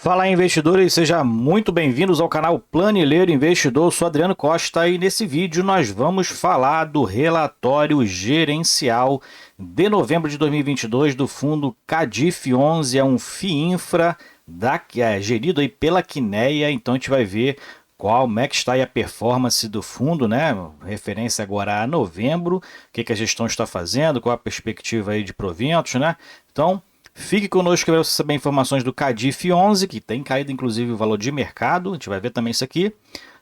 Fala aí, investidores, sejam muito bem-vindos ao canal Planileiro Investidor. Eu sou Adriano Costa e nesse vídeo nós vamos falar do relatório gerencial de novembro de 2022 do fundo Cadif 11, é um FII Infra gerido aí pela Quineia. Então a gente vai ver como é que está aí a performance do fundo, né? Referência agora a novembro, o que a gestão está fazendo, qual a perspectiva aí de proventos, né? Então fique conosco para você saber informações do Cadif 11, que tem caído inclusive o valor de mercado. A gente vai ver também isso aqui.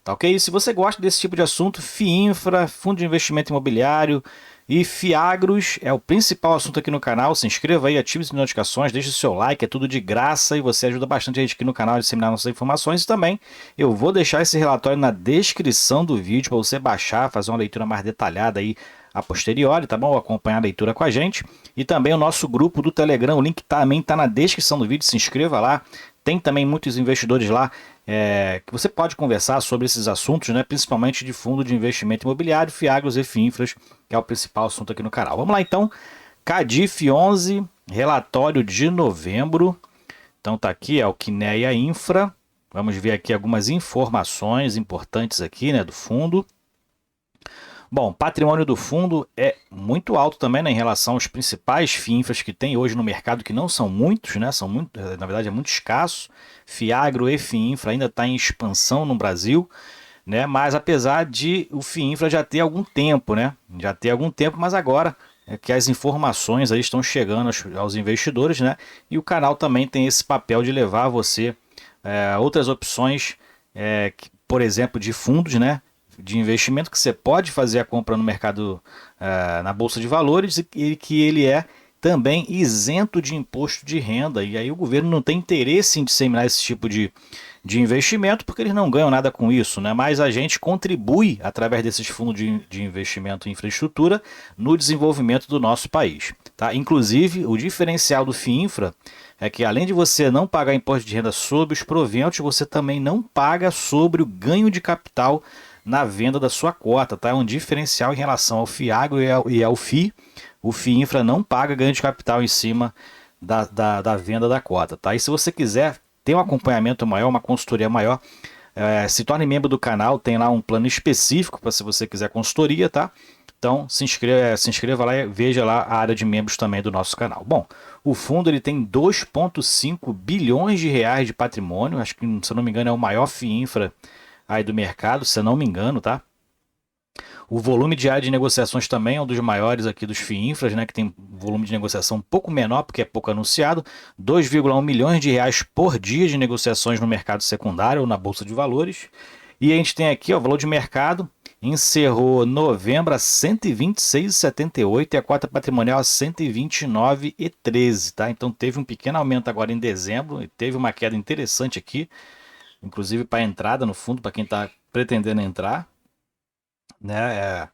Tá ok? E se você gosta desse tipo de assunto, FII Infra, Fundo de Investimento Imobiliário e FIAGROS é o principal assunto aqui no canal. Se inscreva aí, ative as notificações, deixe o seu like, é tudo de graça e você ajuda bastante a gente aqui no canal a disseminar nossas informações. E também eu vou deixar esse relatório na descrição do vídeo para você baixar, fazer uma leitura mais detalhada aí a posteriori, tá bom? Acompanhar a leitura com a gente. E também o nosso grupo do Telegram, o link também está na descrição do vídeo, se inscreva lá. Tem também muitos investidores lá que você pode conversar sobre esses assuntos, né? Principalmente de fundo de investimento imobiliário, FIAGROS e FIINFRAs, que é o principal assunto aqui no canal. Vamos lá então, Cadif 11, relatório de novembro. Então tá aqui, é o Quineia Infra. Vamos ver aqui algumas informações importantes aqui, né, do fundo. Bom, patrimônio do fundo é muito alto também, né, em relação aos principais FIINFRAs que tem hoje no mercado, que não são muitos, né, são muito, na verdade é muito escasso. FIAGRO e FIINFRA ainda está em expansão no Brasil, né, mas apesar de o FIINFRA já ter algum tempo, né, já ter algum tempo, mas agora é que as informações aí estão chegando aos investidores, né, e o canal também tem esse papel de levar você outras opções, por exemplo, de fundos, né, de investimento que você pode fazer a compra no mercado, na Bolsa de Valores, e que ele é também isento de imposto de renda. E aí o governo não tem interesse em disseminar esse tipo de investimento porque eles não ganham nada com isso, né? Mas a gente contribui através desses fundos de investimento em infraestrutura no desenvolvimento do nosso país. Tá? Inclusive, o diferencial do FIINFRA é que além de você não pagar imposto de renda sobre os proventos, você também não paga sobre o ganho de capital na venda da sua cota, tá? É um diferencial em relação ao FIAGRO e ao FII. O FII Infra não paga ganho de capital em cima da venda da cota, tá? E se você quiser ter um acompanhamento maior, uma consultoria maior, se torne membro do canal, tem lá um plano específico para se você quiser consultoria, tá? Então se inscreva lá e veja lá a área de membros também do nosso canal. Bom, o fundo ele tem 2,5 bilhões de reais de patrimônio, acho que, se eu não me engano, é o maior FII Infra aí do mercado, se eu não me engano, tá? O volume diário de negociações também é um dos maiores aqui dos FIINFRAs, né, que tem volume de negociação um pouco menor, porque é pouco anunciado, 2,1 milhões de reais por dia de negociações no mercado secundário ou na Bolsa de Valores. E a gente tem aqui o valor de mercado, encerrou novembro a 126,78 e a cota patrimonial a 129,13, tá? Então teve um pequeno aumento agora em dezembro e teve uma queda interessante aqui, inclusive para entrada no fundo, para quem está pretendendo entrar, né?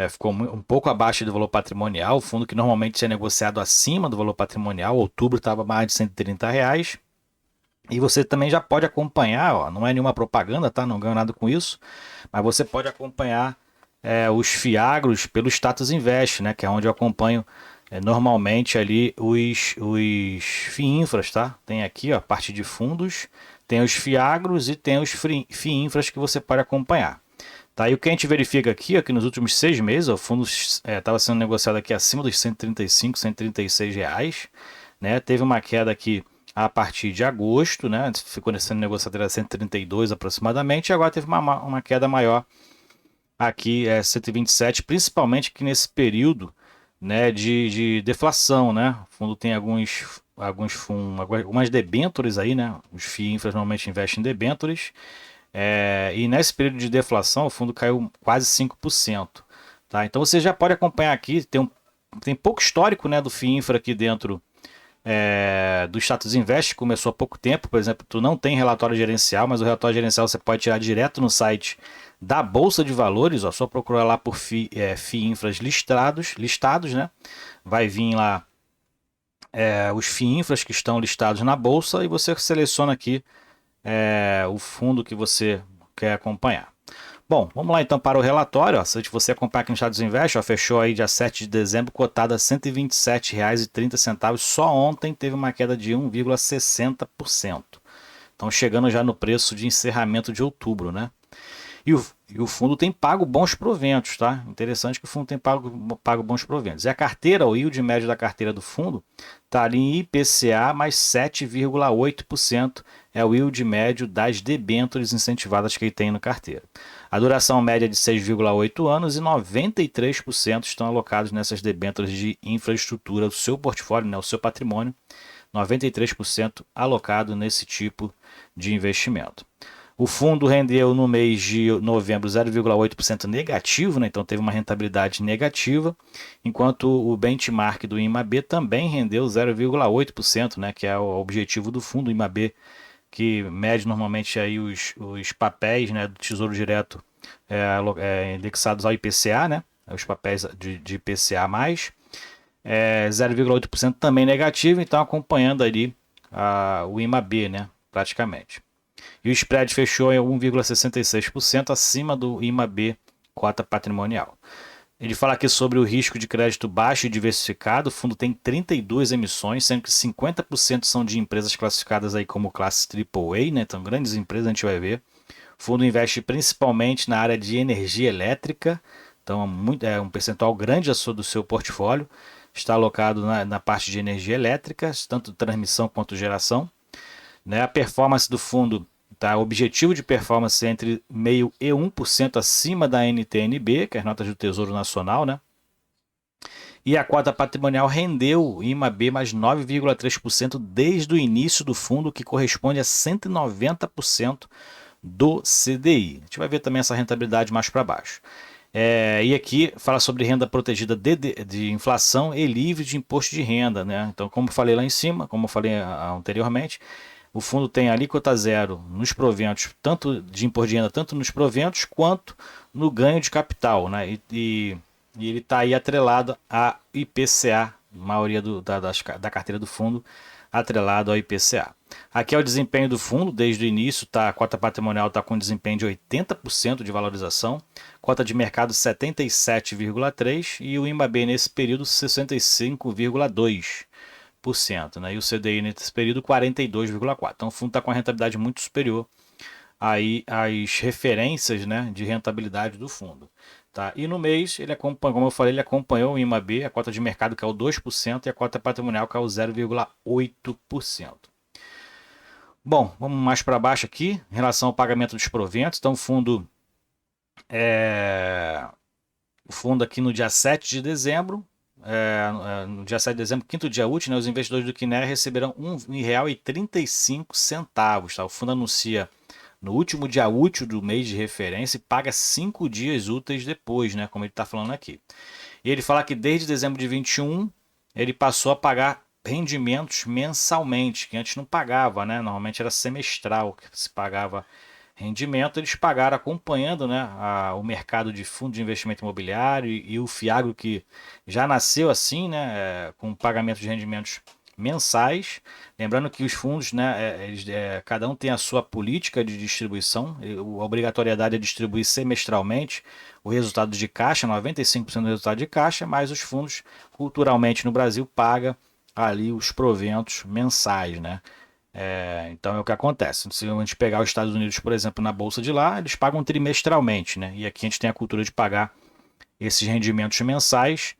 Ficou um pouco abaixo do valor patrimonial. O fundo que normalmente é negociado acima do valor patrimonial, outubro estava mais de R$ 130. E você também já pode acompanhar, ó, não é nenhuma propaganda, tá? Não ganho nada com isso, mas você pode acompanhar os FIAGROS pelo Status Invest, né? Que é onde eu acompanho normalmente ali os FIINFRAs, tá? Tem aqui, ó, a parte de fundos, tem os FIAGROS e tem os FIINFRAs que você pode acompanhar. Tá, e o que a gente verifica aqui é que nos últimos 6 meses o fundo estava sendo negociado aqui acima dos R$ 135, R$ 136, né? Teve uma queda aqui a partir de agosto, né? Ficou sendo negociado a 132 aproximadamente, e agora teve uma queda maior aqui, 127, principalmente aqui nesse período, né, de deflação, né? O fundo tem algumas debêntures aí, né? Os FIINFRAs normalmente investem em debêntures. E nesse período de deflação o fundo caiu quase 5%. Tá? Então você já pode acompanhar aqui, tem pouco histórico, né, do FIINFRA aqui dentro do Status Invest, começou há pouco tempo. Por exemplo, tu não tem relatório gerencial, mas o relatório gerencial você pode tirar direto no site da Bolsa de Valores, ó, só procurar lá por FIINFRAs listados, né? Vai vir lá os FIINFRAs que estão listados na Bolsa e você seleciona aqui o fundo que você quer acompanhar. Bom, vamos lá então para o relatório. Ó. Se você acompanhar aqui no Status Invest, ó, fechou aí dia 7 de dezembro, cotado a R$ 127,30. Só ontem teve uma queda de 1,60%. Estão chegando já no preço de encerramento de outubro, né? E o fundo tem pago bons proventos, tá? Interessante que o fundo tem pago bons proventos. E a carteira, o yield médio da carteira do fundo, está ali em IPCA mais 7,8%. É o yield médio das debêntures incentivadas que ele tem na carteira. A duração média é de 6,8 anos e 93% estão alocados nessas debêntures de infraestrutura, o seu portfólio, né, o seu patrimônio, 93% alocado nesse tipo de investimento. O fundo rendeu no mês de novembro 0,8% negativo, né? Então teve uma rentabilidade negativa, enquanto o benchmark do IMAB também rendeu 0,8%, né? Que é o objetivo do fundo. O IMAB, que mede normalmente aí os papéis, né, do Tesouro Direto indexados ao IPCA, né? Os papéis de IPCA+, 0,8% também negativo, então acompanhando ali o IMAB, né? Praticamente. E o spread fechou em 1,66% acima do IMAB cota patrimonial. Ele fala aqui sobre o risco de crédito baixo e diversificado. O fundo tem 32 emissões, sendo que 50% são de empresas classificadas aí como classe AAA, né? Então, grandes empresas, a gente vai ver. O fundo investe principalmente na área de energia elétrica, então um percentual grande do seu portfólio está alocado na parte de energia elétrica, tanto transmissão quanto geração. Né? A performance do fundo, tá? O objetivo de performance é entre 0,5% e 1% acima da NTNB, que é as notas do Tesouro Nacional, né? E a cota patrimonial rendeu IMAB mais 9,3% desde o início do fundo, que corresponde a 190% do CDI. A gente vai ver também essa rentabilidade mais para baixo. E aqui fala sobre renda protegida de inflação e livre de imposto de renda, né? Então, como eu falei lá em cima, como eu falei anteriormente, o fundo tem alíquota zero nos proventos, tanto de imposto de renda, tanto nos proventos quanto no ganho de capital, né? E ele está aí atrelado a IPCA, a maioria da carteira do fundo atrelado ao IPCA. Aqui é o desempenho do fundo desde o início, tá? A cota patrimonial está com desempenho de 80% de valorização, cota de mercado 77,3% e o IMAB nesse período 65,2%, né? E o CDI nesse período 42,4%. Então o fundo está com a rentabilidade muito superior aí às referências, né, de rentabilidade do fundo. Tá? E no mês, ele acompanhou, como eu falei, ele acompanhou o IMAB, a cota de mercado caiu 2% e a cota patrimonial caiu 0,8%. Bom, vamos mais para baixo aqui, em relação ao pagamento dos proventos. Então, o fundo aqui no dia 7 de dezembro, no dia 7 de dezembro, quinto dia útil, né, os investidores do Kinea receberão R$ 1,35. Tá? O fundo anuncia no último dia útil do mês de referência e paga 5 dias úteis depois, né, como ele está falando aqui. E ele fala que desde dezembro de 21 ele passou a pagar rendimentos mensalmente, que antes não pagava, né? Normalmente era semestral que se pagava rendimento. Eles pagaram acompanhando, né, o mercado de fundo de investimento imobiliário e o Fiagro, que já nasceu assim, né, com pagamento de rendimentos mensais. Lembrando que os fundos, né, cada um tem a sua política de distribuição. A obrigatoriedade é distribuir semestralmente o resultado de caixa, 95% do resultado de caixa, mas os fundos, culturalmente no Brasil, pagam ali os proventos mensais, né? Então é o que acontece. Se a gente pegar os Estados Unidos, por exemplo, na bolsa de lá, eles pagam trimestralmente, né? E aqui a gente tem a cultura de pagar esses rendimentos mensais.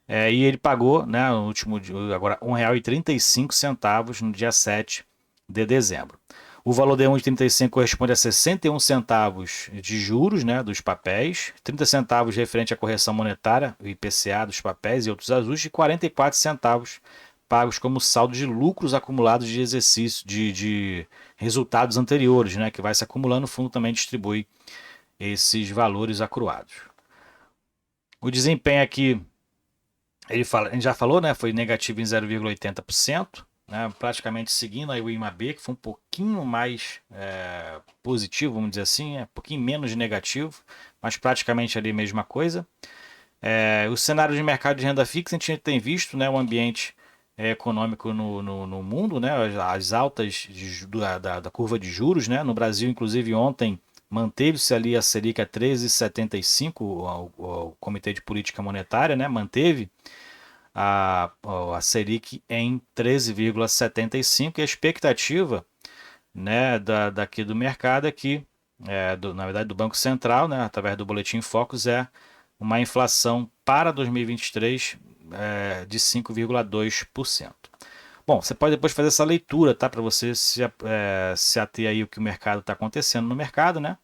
E ele pagou, né, no último dia, agora R$ 1,35 no dia 7 de dezembro. O valor de 1,35 corresponde a 61 centavos de juros, né, dos papéis, 30 centavos referente à correção monetária, o IPCA dos papéis e outros ajustes, e 44 centavos pagos como saldo de lucros acumulados de exercício de resultados anteriores, né, que vai se acumulando. O fundo também distribui esses valores acruados. O desempenho aqui, a gente já falou, né, foi negativo em 0,80%, né, praticamente seguindo aí o IMAB, que foi um pouquinho mais positivo, vamos dizer assim, um pouquinho menos de negativo, mas praticamente ali a mesma coisa. O cenário de mercado de renda fixa, a gente tem visto, né, o ambiente econômico no mundo, né, as altas da curva de juros, né, no Brasil, inclusive ontem, manteve-se ali a Selic a 13,75, o Comitê de Política Monetária, né, manteve a Selic em 13,75 e a expectativa né, daqui do mercado é que, na verdade do Banco Central, né, através do Boletim Focus, é uma inflação para 2023 de 5,2%. Bom, você pode depois fazer essa leitura, tá, para você se ater aí o que o mercado está acontecendo no mercado, né?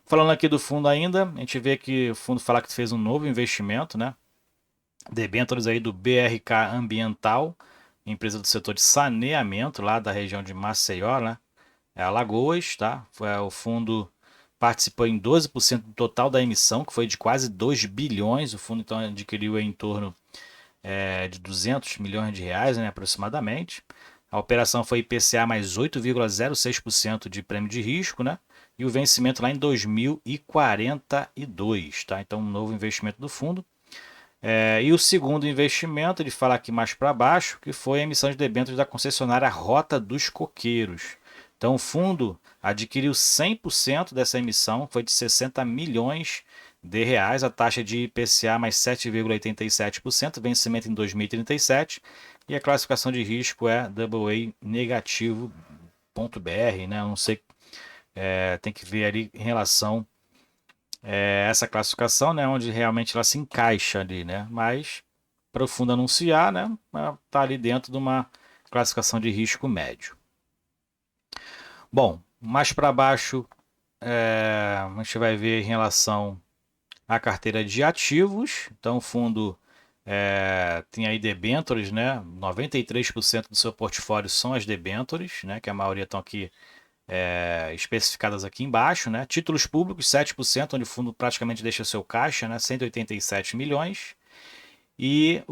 Falando aqui do fundo ainda, a gente vê que o fundo fala que fez um novo investimento, né? Debêntures aí do BRK Ambiental, empresa do setor de saneamento lá da região de Maceió, né? É Alagoas, tá? O fundo participou em 12% do total da emissão, que foi de quase 2 bilhões. O fundo então adquiriu em torno de 200 milhões de reais, né, aproximadamente. A operação foi IPCA mais 8,06% de prêmio de risco, né? E o vencimento lá em 2042, tá? Então, um novo investimento do fundo. E o segundo investimento, ele fala aqui mais para baixo, que foi a emissão de debêntures da concessionária Rota dos Coqueiros. Então, o fundo adquiriu 100% dessa emissão, foi de 60 milhões de reais, a taxa de IPCA mais 7,87%, vencimento em 2037, e a classificação de risco é AA negativo.br, né? Não sei, tem que ver ali em relação essa classificação, né, onde realmente ela se encaixa ali, né? Mas para o fundo anunciar, né, está ali dentro de uma classificação de risco médio. Bom, mais para baixo a gente vai ver em relação à carteira de ativos. Então o fundo tem aí debêntures, né? 93% do seu portfólio são as debêntures, né? Que a maioria estão aqui especificadas aqui embaixo, né? Títulos públicos, 7%, onde o fundo praticamente deixa seu caixa, né? 187 milhões. E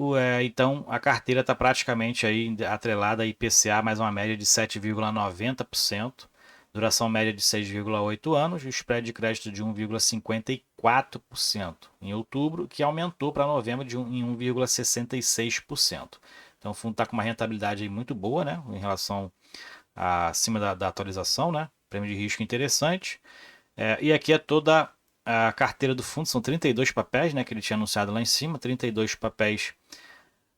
então a carteira está praticamente aí atrelada a IPCA, mais uma média de 7,90%, duração média de 6,8 anos, e o spread de crédito de 1,54% em outubro, que aumentou para novembro em 1,66%. Então o fundo está com uma rentabilidade aí muito boa, né? Em relação acima da atualização, né? Prêmio de risco interessante. E aqui é toda a carteira do fundo, são 32 papéis, né? Que ele tinha anunciado lá em cima, 32 papéis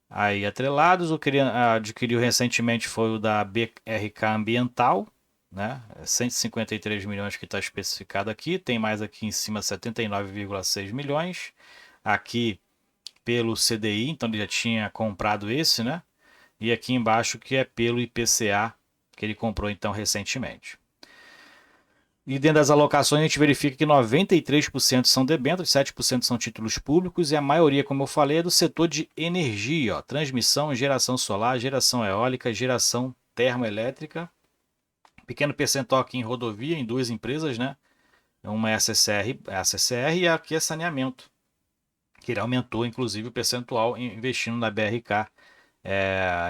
aí atrelados. O que ele adquiriu recentemente foi o da BRK Ambiental, né? 153 milhões que está especificado aqui. Tem mais aqui em cima 79,6 milhões. Aqui pelo CDI, então ele já tinha comprado esse, né? E aqui embaixo que é pelo IPCA, que ele comprou então recentemente. E dentro das alocações a gente verifica que 93% são debêntures, 7% são títulos públicos e a maioria, como eu falei, é do setor de energia, ó, transmissão, geração solar, geração eólica, geração termoelétrica. Pequeno percentual aqui em rodovia, em duas empresas, né? Uma é a CCR e aqui é saneamento, que ele aumentou inclusive o percentual investindo na BRK,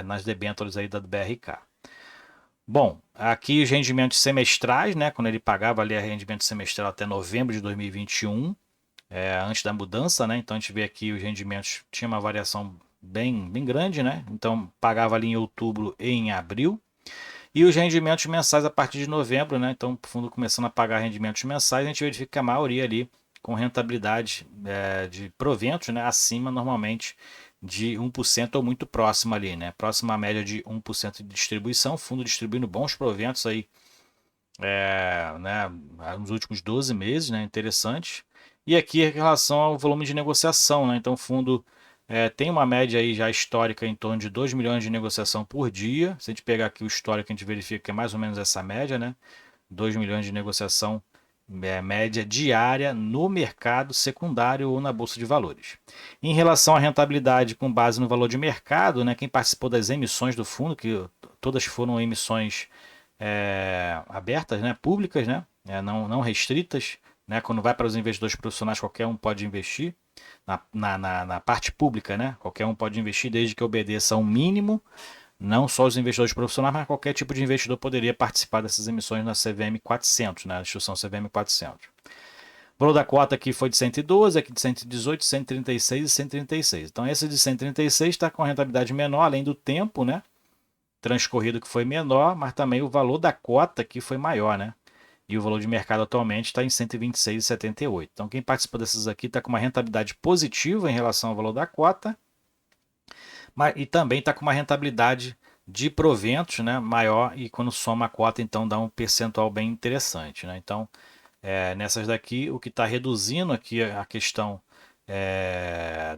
nas debêntures aí da BRK. Bom, aqui os rendimentos semestrais, né? Quando ele pagava ali rendimento semestral até novembro de 2021, antes da mudança, né? Então a gente vê aqui os rendimentos tinha uma variação bem grande, né? Então pagava ali em outubro e em abril. E os rendimentos mensais a partir de novembro, né? Então o fundo começando a pagar rendimentos mensais, a gente verifica que a maioria ali com rentabilidade de proventos, né? Acima normalmente de 1% ou muito próximo ali, né? Próxima à média de 1% de distribuição, fundo distribuindo bons proventos aí, né, nos últimos 12 meses, né? Interessante. E aqui em relação ao volume de negociação, né? Então o fundo tem uma média aí já histórica em torno de 2 milhões de negociação por dia. Se a gente pegar aqui o histórico, a gente verifica que é mais ou menos essa média, né? 2 milhões de negociação média diária no mercado secundário ou na bolsa de valores. Em relação à rentabilidade com base no valor de mercado, né, quem participou das emissões do fundo, que todas foram emissões abertas, né, públicas, né, não restritas, né, quando vai para os investidores profissionais qualquer um pode investir, na parte pública, né, qualquer um pode investir desde que obedeça a um mínimo. Não só os investidores profissionais, mas qualquer tipo de investidor poderia participar dessas emissões na CVM 400, na instrução CVM 400. O valor da cota aqui foi de 112, aqui de 118, 136 e 136. Então esse de 136 está com rentabilidade menor, além do tempo, né, transcorrido que foi menor, mas também o valor da cota aqui foi maior, né? E o valor de mercado atualmente está em 126,78. Então quem participa dessas aqui está com uma rentabilidade positiva em relação ao valor da cota, e também está com uma rentabilidade de proventos, né, maior, e quando soma a cota, então dá um percentual bem interessante, né? Então, nessas daqui, o que está reduzindo aqui a questão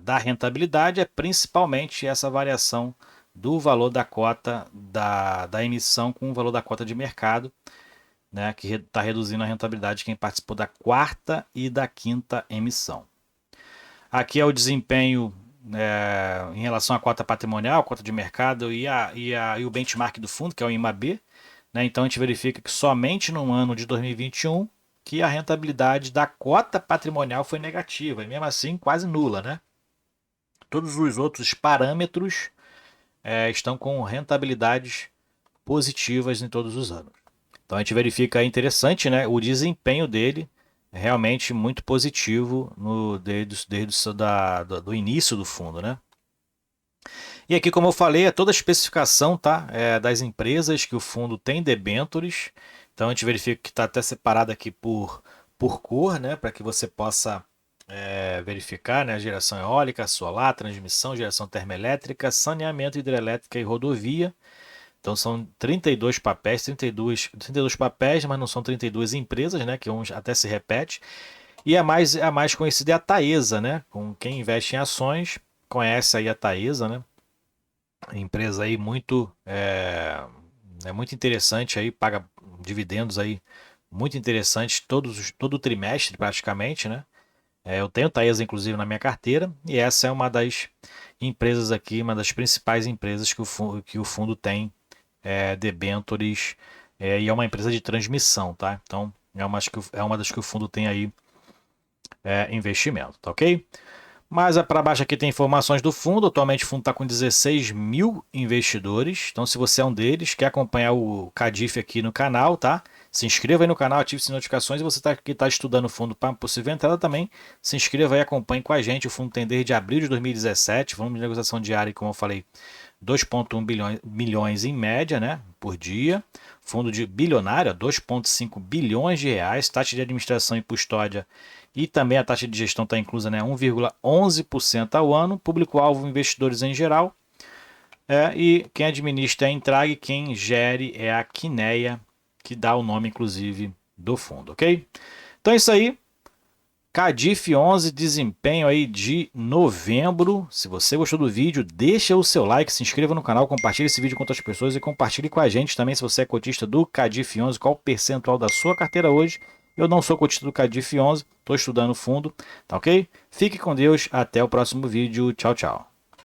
da rentabilidade é principalmente essa variação do valor da cota da emissão com o valor da cota de mercado, né, que está reduzindo a rentabilidade de quem participou da quarta e da quinta emissão. Aqui é o desempenho em relação à cota patrimonial, cota de mercado e o benchmark do fundo, que é o IMAB. Né? Então a gente verifica que somente no ano de 2021 que a rentabilidade da cota patrimonial foi negativa, e mesmo assim quase nula. Né? Todos os outros parâmetros estão com rentabilidades positivas em todos os anos. Então a gente verifica, é interessante, né, o desempenho dele é realmente muito positivo desde do início do fundo. Né? E aqui, como eu falei, é toda a especificação, tá, das empresas que o fundo tem debêntures. Então a gente verifica que está até separado aqui por cor, né, para que você possa verificar, né, geração eólica, solar, transmissão, geração termoelétrica, saneamento, hidrelétrica e rodovia. Então são 32 papéis, 32 papéis, mas não são 32 empresas, né, que até se repete. E a mais conhecida é a Taesa, né? Com quem investe em ações conhece aí a Taesa, né? Empresa aí muito interessante aí, paga dividendos aí muito interessantes todo trimestre praticamente, né? Eu tenho Taesa inclusive na minha carteira e essa é uma das empresas aqui, uma das principais empresas que o fundo tem debêntures, e é uma empresa de transmissão, tá? Então é uma das que o fundo tem aí investimento, tá ok? Mas para baixo aqui tem informações do fundo. Atualmente o fundo está com 16 mil investidores. Então, se você é um deles, quer acompanhar o Cadif aqui no canal, tá? Se inscreva aí no canal, ative as notificações. E você que está estudando o fundo para possível entrada também, se inscreva aí, acompanhe com a gente. O fundo tem desde abril de 2017. Volume de negociação diária, como eu falei, 2,1 milhões em média, né, por dia. Fundo de bilionário, 2,5 bilhões de reais. Taxa de administração e custódia e também a taxa de gestão está inclusa, né, 1,11% ao ano. Público-alvo, investidores em geral. E quem administra é a Intrag, quem gere é a Quineia, que dá o nome, inclusive, do fundo, ok? Então é isso aí. Cadif 11, desempenho aí de novembro. Se você gostou do vídeo, deixa o seu like, se inscreva no canal, compartilhe esse vídeo com outras pessoas e compartilhe com a gente também se você é cotista do Cadif 11, qual o percentual da sua carteira hoje. Eu não sou cotista do Cadif 11, estou estudando fundo, tá ok? Fique com Deus, até o próximo vídeo, tchau, tchau.